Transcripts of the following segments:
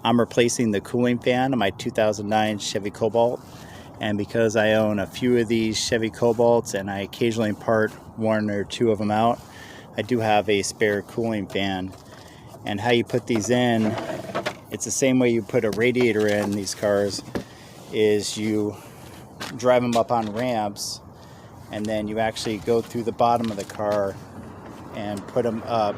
I'm replacing the cooling fan on my 2009 Chevy Cobalt, and because I own a few of these Chevy Cobalts and I occasionally part one or two of them out, I do have a spare cooling fan. And how you put these in, it's the same way you put a radiator in these cars, is you drive them up on ramps and then you actually go through the bottom of the car and put them up.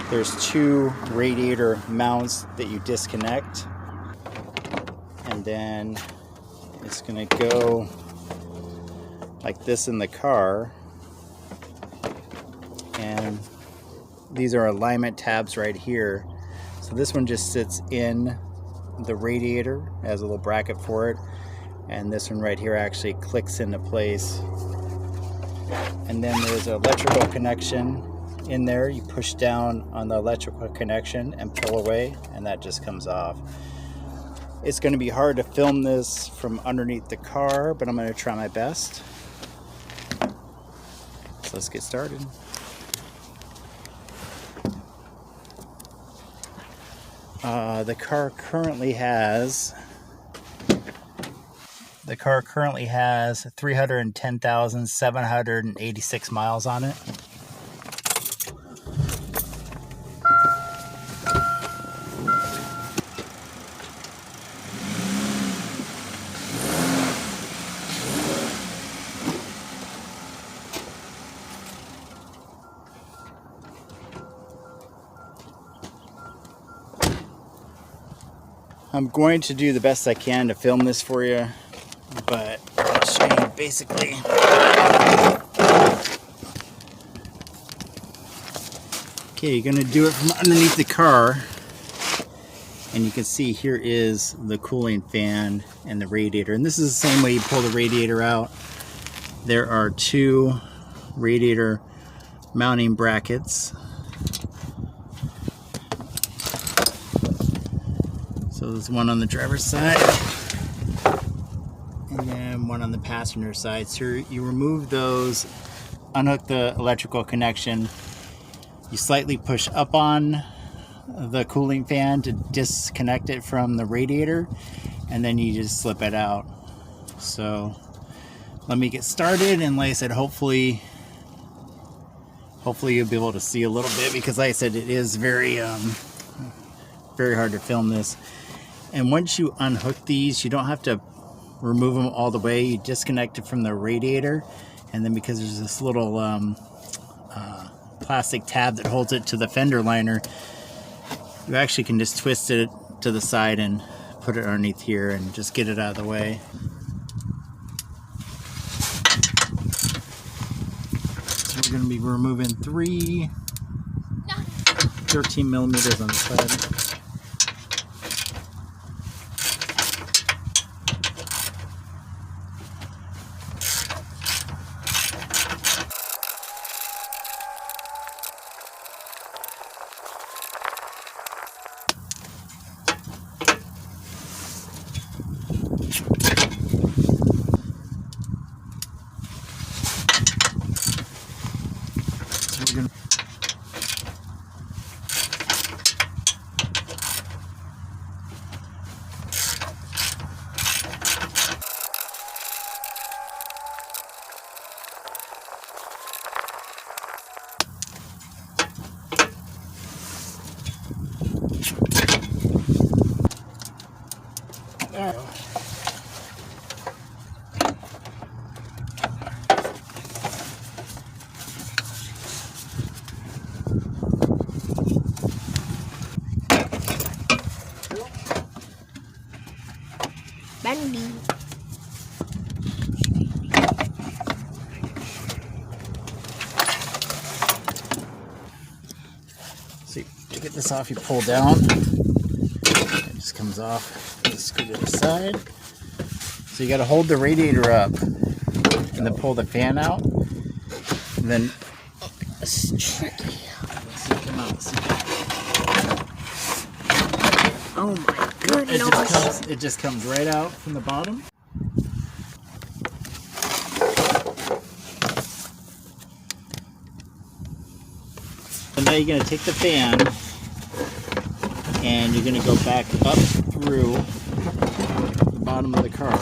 There's two radiator mounts that you disconnect, and then it's going to go like this in the car, and these are alignment tabs right here. So this one just sits in the radiator, has a little bracket for it, and this one right here actually clicks into place. And then there's an electrical connection in there. You push down on the electrical connection and pull away, and that just comes off. It's going to be hard to film this from underneath the car, but I'm going to try my best. So let's get started. The car currently has 310,786 miles on it. I'm going to do the best I can to film this for you, but I'll show you basically. Okay, you're going to do it from underneath the car, and you can see here is the cooling fan and the radiator, and this is the same way you pull the radiator out. There are two radiator mounting brackets. So there's one on the driver's side and then one on the passenger side. So you remove those, unhook the electrical connection, you slightly push up on the cooling fan to disconnect it from the radiator, and then you just slip it out. So let me get started, and like I said, hopefully you'll be able to see a little bit, because like I said, it is very hard to film this. And once you unhook these, you don't have to remove them all the way. You disconnect it from the radiator, and then because there's this little plastic tab that holds it to the fender liner, you actually can just twist it to the side and put it underneath here and just get it out of the way. So we're going to be removing three 13 millimeters on the side. Bendy. See, to get this off, you pull down. It just comes off. Just scoot it aside. So you got to hold the radiator up, and then pull the fan out. And then it's tricky. Let's see, come out. See. Oh my goodness! It just comes right out from the bottom. And now you're going to take the fan and you're going to go back up through the bottom of the car.